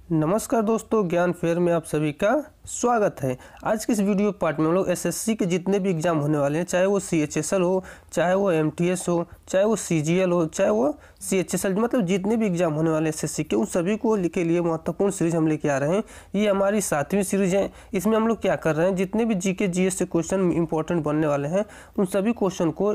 नमस्कार दोस्तों, ज्ञान फेयर में आप सभी का स्वागत है। आज के इस वीडियो पार्ट में हम लोग एसएससी के जितने भी एग्जाम होने वाले हैं, चाहे वो सीएचएसएल हो, चाहे वो एमटीएस हो, चाहे वो सीजीएल हो, चाहे वो सीएचएसएल, मतलब जितने भी एग्जाम होने वाले हैं एसएससी के, उन सभी को के लिए महत्वपूर्ण सीरीज हम लेके आ रहे हैं। ये हमारी 7वीं सीरीज है। इसमें हम लोग क्या कर रहे हैं, जितने भी जीके जीएस से क्वेश्चन इंपॉर्टेंट बनने वाले हैं, उन सभी क्वेश्चन को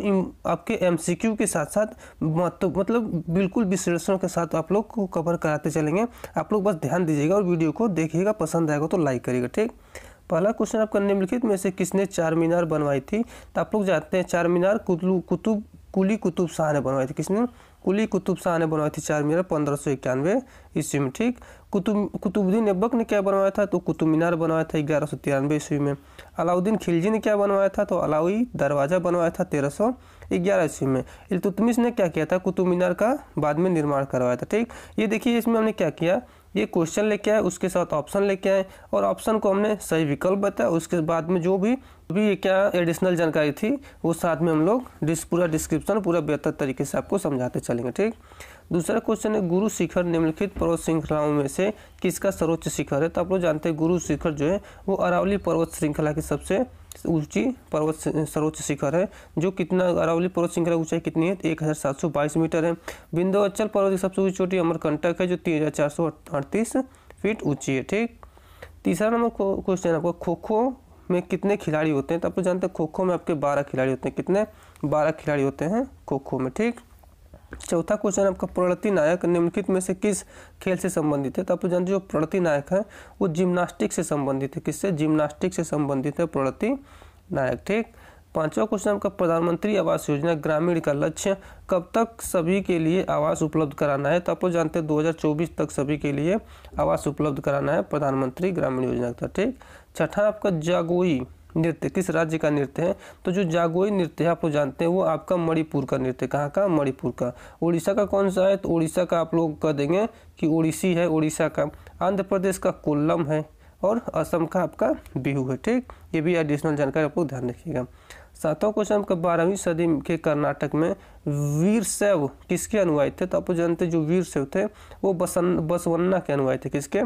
आपके एमसीक्यू के साथ साथ मतलब बिल्कुल विश्लेषण के साथ आप लोग को कवर कराते चलेंगे। आप लोग बस ध्यान दीजिएगा और वीडियो को देखिएगा, पसंद आएगा तो लाइक करिएगा। ठीक, पहला क्वेश्चन आपका निम्नलिखित में से किसने चार मीनार बनवाई थी? तो आप लोग जानते हैं चार मीनार कुली कुतुब शाह ने बनवाई थी। किसने? कुली कुतुब शाह ने बनवाई थी चार मीनार 1591 ईस्वी में। ठीक, कुतुबुद्दीन ऐबक ने क्या बनवाया था? तो कुतुब मीनार बनवाया था 1193 ईस्वी में। अलाउद्दीन खिलजी ने क्या बनवाया था? तो अलाउई दरवाज़ा बनवाया था 1311 ईस्वी में। इल्तुतमिश ने क्या किया था? कुतुब मीनार का बाद में निर्माण करवाया था। ठीक, ये देखिए इसमें हमने क्या किया, ये क्वेश्चन लेके आए, उसके साथ ऑप्शन लेके आए और ऑप्शन को हमने सही विकल्प बताया। उसके बाद में जो भी क्या एडिशनल जानकारी थी वो साथ में हम लोग पूरा डिस्क्रिप्शन पूरा बेहतर तरीके से आपको समझाते चलेंगे। ठीक, दूसरा क्वेश्चन है, गुरु शिखर निम्नलिखित पर्वत श्रृंखलाओं में से किसका सर्वोच्च शिखर है? तो आप लोग जानते हैं गुरु शिखर जो है वो अरावली पर्वत श्रृंखला की सबसे ऊंची पर्वत सर्वोच्च शिखर है। जो कितना अरावली पर्वत श्रृंखला ऊंचाई कितनी है? 1722 मीटर है। विंध्याचल पर्वत की सबसे ऊंची चोटी अमरकंटक है जो 3438 फीट ऊंची है। ठीक, तीसरा नंबर क्वेश्चन आपको, खो खो में कितने खिलाड़ी होते हैं? तो आप लोग जानते हैं खो खो में आपके 12 खिलाड़ी होते हैं। कितने? 12 खिलाड़ी होते हैं खो खो में। ठीक, चौथा क्वेश्चन आपका, प्रणति नायक निम्नलिखित में से किस खेल से संबंधित है? तो आप जानते हैं जो प्रणति नायक है वो जिम्नास्टिक से संबंधित है। किससे? जिम्नास्टिक से संबंधित है प्रणति नायक। ठीक, पांचवा क्वेश्चन आपका, प्रधानमंत्री आवास योजना ग्रामीण का लक्ष्य कब तक सभी के लिए आवास उपलब्ध कराना है? तो आप लोग जानते हैं 2024 तक सभी के लिए आवास उपलब्ध कराना है प्रधानमंत्री ग्रामीण योजना का। ठीक, छठा आपका, जागोई नृत्य किस राज्य का नृत्य है? तो जो जागोई नृत्य है आप लोग जानते हैं वो आपका मणिपुर का नृत्य। कहाँ का? मणिपुर का। उड़ीसा का कौन सा है? तो उड़ीसा का आप लोग कह देंगे कि ओडिसी है उड़ीसा का। आंध्र प्रदेश का कोल्लम है और असम का आपका बिहू है। ठीक, ये भी एडिशनल जानकारी आप लोग ध्यान रखिएगा। सातवां क्वेश्चन आपका, 12वीं सदी के कर्नाटक में वीरशैव किसके अनुयायी थे? तो आप लोग जानते हैं जो वीरशैव थे वो बसवन्ना के अनुयायी थे। किसके?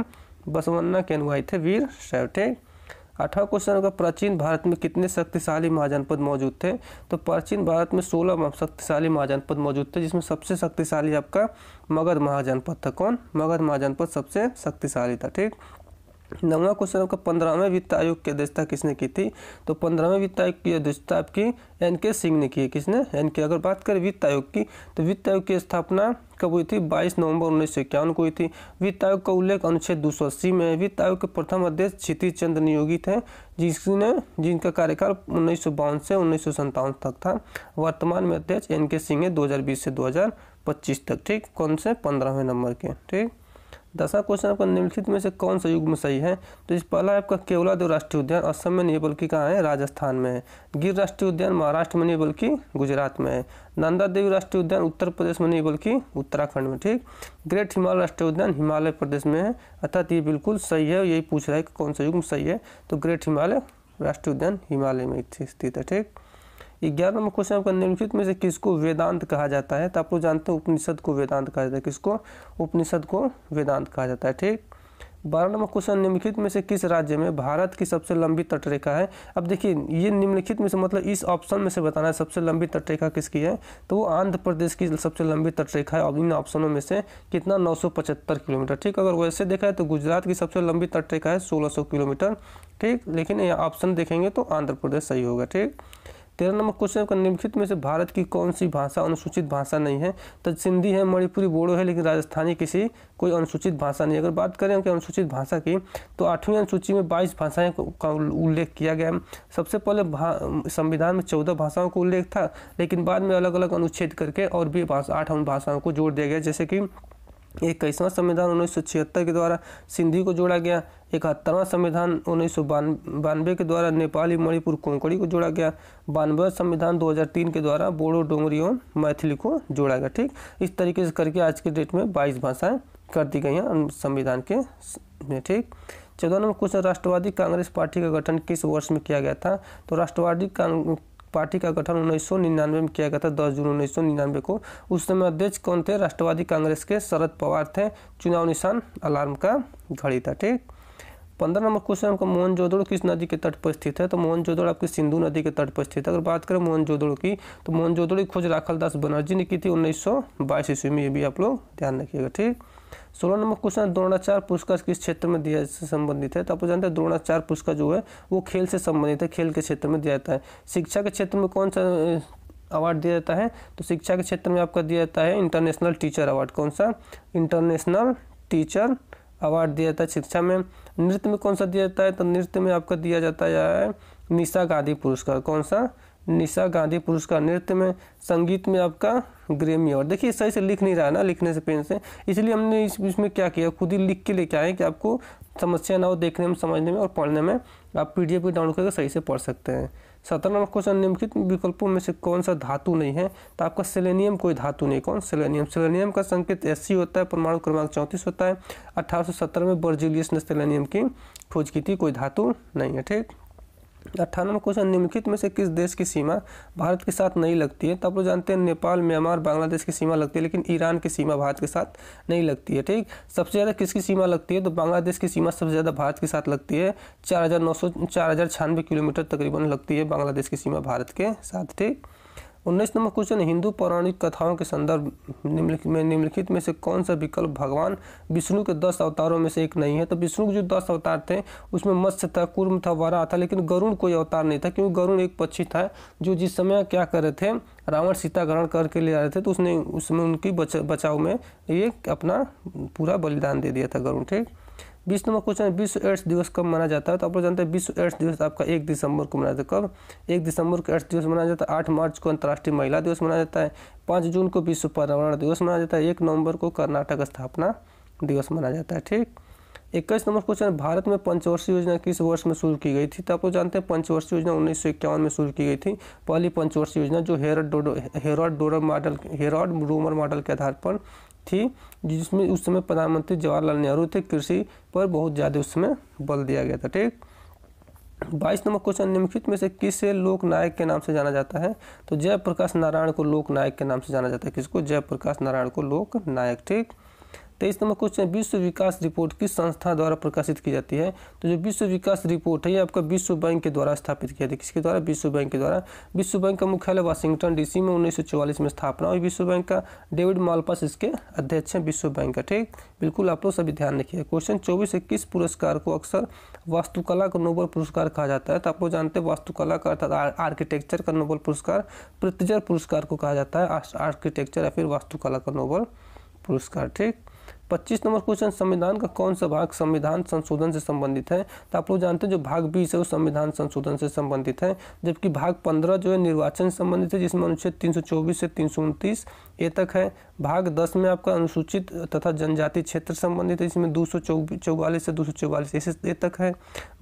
बसवन्ना के अनुयायी थे वीरशैव। ठीक, आठवां क्वेश्चन का, प्राचीन भारत में कितने शक्तिशाली महाजनपद मौजूद थे? तो प्राचीन भारत में 16 शक्तिशाली महाजनपद मौजूद थे, जिसमें सबसे शक्तिशाली आपका मगध महाजनपद था। कौन? मगध महाजनपद सबसे शक्तिशाली था। ठीक, नौवां क्वेश्चन आपका, 15वें वित्त आयोग की अध्यक्षता किसने की थी? तो 15वें वित्त आयोग की अध्यक्षता आपकी एनके सिंह ने की है। किसने? एनके। अगर बात करें वित्त आयोग की तो वित्त आयोग की स्थापना कब हुई थी? 22 नवंबर 1951 को हुई थी। वित्त आयोग का उल्लेख अनुच्छेद 280 में है। वित्त आयोग के प्रथम अध्यक्ष क्षितिज चंद्र नियोगी थे, जिनका कार्यकाल 1952 से 1957 तक था। वर्तमान में अध्यक्ष एनके सिंह है 2020 से 2025 तक। ठीक, कौन से? 15वें नंबर के। ठीक, 10वां क्वेश्चन आपका, निम्नलिखित में से कौन सा युग्म सही है? तो इस पहला आपका, केवलादेव राष्ट्रीय उद्यान असम में नहीं बल्कि कहाँ है? राजस्थान में है। गिर राष्ट्रीय उद्यान महाराष्ट्र में नहीं बल्कि गुजरात में है। नंदा देवी राष्ट्रीय उद्यान उत्तर प्रदेश में नहीं बल्कि उत्तराखंड में। ठीक, ग्रेट हिमालय राष्ट्रीय उद्यान हिमालय प्रदेश में है। अर्थात ये बिल्कुल सही है। यही पूछ रहा है कि कौन सा युग्म सही है, तो ग्रेट हिमालय राष्ट्रीय उद्यान हिमालय में स्थित है। ठीक, 11 नंबर क्वेश्चन आपका, निम्नलिखित में से किसको वेदांत कहा जाता है? तो आप लोग जानते हैं उपनिषद को वेदांत कहा जाता है। किसको? उपनिषद को वेदांत कहा जाता है। ठीक, 12 नंबर क्वेश्चन, निम्नलिखित में से किस राज्य में भारत की सबसे लंबी तटरेखा है? अब देखिए ये निम्नलिखित में से मतलब इस ऑप्शन में से बताना है सबसे लंबी तटरेखा किसकी है। तो वो आंध्र प्रदेश की सबसे लंबी तटरेखा है। अब इन ऑप्शनों में से कितना? 975 किलोमीटर। ठीक, अगर वैसे देखा है तो गुजरात की सबसे लंबी तटरेखा है 1600 किलोमीटर। ठीक, लेकिन यहाँ ऑप्शन देखेंगे तो आंध्र प्रदेश सही होगा। ठीक, 13 नंबर क्वेश्चन का, निम्नलिखित में से भारत की कौन सी भाषा अनुसूचित भाषा नहीं है? तो सिंधी है, मणिपुरी, बोडो है, लेकिन राजस्थानी किसी कोई अनुसूचित भाषा नहीं है। अगर बात करें कि अनुसूचित भाषा की तो 8वीं अनुसूची में 22 भाषाएं का उल्लेख किया गया है। सबसे पहले संविधान में 14 भाषाओं का उल्लेख था, लेकिन बाद में अलग अलग अनुच्छेद करके और भी 8 भाषाओं को जोड़ दिया गया। जैसे कि 21वां संविधान 1976 के द्वारा सिंधी को जोड़ा गया। 71वां संविधान 1992 के द्वारा नेपाली, मणिपुर, कोंकणी को जोड़ा गया। 92वां संविधान 2003 के द्वारा बोडो, डोंगरी और मैथिली को जोड़ा गया। ठीक, इस तरीके से करके आज के डेट में 22 भाषाएं कर दी गई हैं संविधान के में। ठीक, 14 नंबर क्वेश्चन, राष्ट्रवादी कांग्रेस पार्टी का गठन किस वर्ष में किया गया था? तो राष्ट्रवादी पार्टी का गठन 1999 में किया गया था, 10 जून 1999 को। उस समय अध्यक्ष कौन थे? राष्ट्रवादी कांग्रेस के शरद पवार थे। चुनाव निशान अलार्म का घड़ी था। ठीक, 15 नंबर क्वेश्चन आपका मोहनजोदड़ो किस नदी के तट पर स्थित है? तो मोहनजोदड़ो आपकी सिंधु नदी के तट पर स्थित है। अगर बात करें मोहनजोदड़ो की, तो मोहनजोदड़ो की खोज राखलदास बनर्जी ने की थी 1922 ईस्वी में। ये भी आप लोग ध्यान रखिएगा। ठीक, 16 नंबर क्वेश्चन, द्रोणाचार्य पुरस्कार किस क्षेत्र में दिया से संबंधित है? तो आप जानते हैं द्रोणाचार्य पुरस्कार जो है वो खेल से संबंधित है, खेल के क्षेत्र में दिया जाता है। शिक्षा के क्षेत्र में कौन सा अवार्ड दिया जाता है? तो शिक्षा के क्षेत्र में आपका दिया जाता है इंटरनेशनल टीचर अवार्ड। कौन सा? इंटरनेशनल टीचर अवार्ड दिया जाता है शिक्षा में। नृत्य में कौन सा दिया जाता है? तो नृत्य में आपका दिया जाता है निशा गांधी पुरस्कार। कौन सा? निशा गांधी पुरस्कार नृत्य में। संगीत में आपका ग्रैमी अवार्ड। देखिए सही से लिख नहीं रहा है ना, लिखने से पेन से, इसलिए हमने इसमें क्या किया, खुद ही लिख के लेके आए कि आपको समस्या ना हो देखने में, समझने में और पढ़ने में। आप PDF भी डाउनलोड करके सही से पढ़ सकते हैं। 17 नंबर क्वेश्चन, निम्नलिखित विकल्पों में से कौन सा धातु नहीं है? तो आपका सेलेनियम कोई धातु नहीं। कौन? सेलेनियम। सेलेनियम का संकेत SC होता है, परमाणु क्रमांक 34 होता है। 1817 में बर्जिलियस ने सेलेनियम की खोज की थी, कोई धातु नहीं है। ठीक, 18 नंबर क्वेश्चन, निम्नलिखित में से किस देश की सीमा भारत के साथ नहीं लगती है? तो आप लोग जानते हैं नेपाल, म्यांमार, बांग्लादेश की सीमा लगती है, लेकिन ईरान की सीमा भारत के साथ नहीं लगती है। ठीक, सबसे ज़्यादा किसकी सीमा लगती है? तो बांग्लादेश की सीमा सबसे ज़्यादा भारत के साथ लगती है। 4096 किलोमीटर तकरीबन लगती है बांग्लादेश की सीमा भारत के साथ। ठीक, 19 नंबर क्वेश्चन, हिंदू पौराणिक कथाओं के संदर्भ निम्नलिखित में से कौन सा विकल्प भगवान विष्णु के 10 अवतारों में से एक नहीं है? तो विष्णु के जो 10 अवतार थे उसमें मत्स्य था, कूर्म था, वराह था, लेकिन गरुड़ कोई अवतार नहीं था, क्योंकि गरुड़ एक पक्षी था जो जिस समय क्या कर रहे थे, रावण सीता ग्रहण करके ले आ रहे थे, तो उसने उसमें उनकी बचाव में ये अपना पूरा बलिदान दे दिया था गरुड़। ठीक, 20 नंबर क्वेश्चन, विश्व एड्स दिवस कब मनाया जाता है? तो आप लोग जानते हैं विश्व एड्स दिवस आपका 1 दिसंबर को मनाया जाता है। कब? 1 दिसंबर को एड्स दिवस मनाया जाता है। 8 मार्च को अंतर्राष्ट्रीय महिला दिवस मनाया जाता है। 5 जून को विश्व पर्यावरण दिवस मनाया जाता है। 1 नवंबर को कर्नाटक स्थापना दिवस मनाया जाता है। ठीक, 21 नंबर क्वेश्चन, भारत में पंचवर्षीय योजना किस वर्ष में शुरू की गई थी? तो आप लोग जानते हैं पंचवर्षीय योजना 1951 में शुरू की गई थी। पहली पंचवर्षीय योजना जो हेरोड रोमर मॉडल के आधार पर थी, जिसमें उस समय प्रधानमंत्री जवाहरलाल नेहरू थे। कृषि पर बहुत ज़्यादा उस समय बल दिया गया था। ठीक, 22 नंबर क्वेश्चन, निम्नलिखित में से किसे लोक नायक के नाम से जाना जाता है? तो जयप्रकाश नारायण को लोक नायक के नाम से जाना जाता है। किसको? जयप्रकाश नारायण को लोक नायक। ठीक, 23 नंबर क्वेश्चन, विश्व विकास रिपोर्ट किस संस्था द्वारा प्रकाशित की जाती है? तो जो विश्व विकास रिपोर्ट है ये आपका विश्व बैंक के द्वारा स्थापित किया था। किसके द्वारा? विश्व बैंक के द्वारा। विश्व बैंक का मुख्यालय वाशिंगटन DC में 1944 में स्थापना हुई विश्व बैंक का। डेविड मालपास इसके अध्यक्ष हैं विश्व बैंक का। ठीक, बिल्कुल आप लोग सभी ध्यान रखिए। क्वेश्चन 24 है, किस पुरस्कार को अक्सर वास्तुकला का नोबेल पुरस्कार कहा जाता है? तो आप लोग जानते हैं वास्तुकला का अर्थात आर्किटेक्चर का नोबेल पुरस्कार प्रित्जर पुरस्कार को कहा जाता है। आर्किटेक्चर या फिर वास्तुकला का नोबेल पुरस्कार। ठीक, 25 नंबर क्वेश्चन, संविधान का कौन सा भाग संविधान संशोधन से संबंधित है? तो आप लोग जानते हैं जो भाग 20 है वो संविधान संशोधन से संबंधित है, जबकि भाग 15 जो है निर्वाचन से संबंधित है, जिसमें अनुच्छेद 324 से 329 ए तक है। भाग 10 में आपका अनुसूचित तथा जनजाति क्षेत्र संबंधित है, इसमें 244 से 244 ए तक है।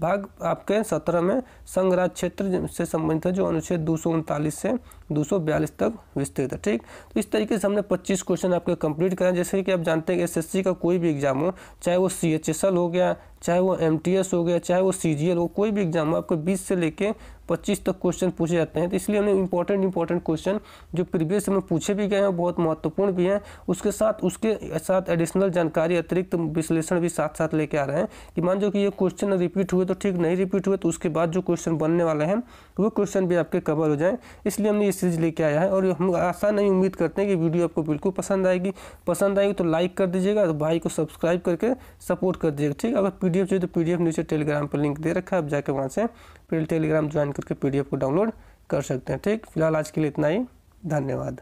भाग आपके 17 में संघ राज्य क्षेत्र से संबंधित है, जो अनुच्छेद 239 से 242 तक विस्तृत है। ठीक, तो इस तरीके से हमने 25 क्वेश्चन आपके कंप्लीट कराए। जैसे कि आप जानते हैं कि SSC का कोई भी एग्जाम हो, चाहे वो CHSL हो गया, चाहे वो MTS हो गया, चाहे वो CGL हो, कोई भी एग्जाम हो, आपको 20 से लेके 25 तक क्वेश्चन पूछे जाते हैं। तो इसलिए हमने इंपॉर्टेंट क्वेश्चन जो प्रीवियस में पूछे भी गए हैं बहुत महत्वपूर्ण भी हैं, उसके साथ एडिशनल जानकारी, अतिरिक्त विश्लेषण भी साथ साथ लेके आ रहे हैं कि मान जो कि ये क्वेश्चन रिपीट हुए तो ठीक, नहीं रिपीट हुए तो उसके बाद जो क्वेश्चन बनने वाले हैं वो क्वेश्चन भी आपके कवर हो जाएँ। इसलिए हमने ये सीरीज लेके आया है और हम आशा नहीं उम्मीद करते हैं कि वीडियो आपको बिल्कुल पसंद आएगी तो लाइक कर दीजिएगा, तो भाई को सब्सक्राइब करके सपोर्ट कर दीजिएगा। ठीक, अगर PDF चाहिए तो PDF नीचे टेलीग्राम पर लिंक दे रखा है, आप जाकर वहाँ से फिर टेलीग्राम ज्वाइन करके PDF को डाउनलोड कर सकते हैं। ठीक, फिलहाल आज के लिए इतना ही, धन्यवाद।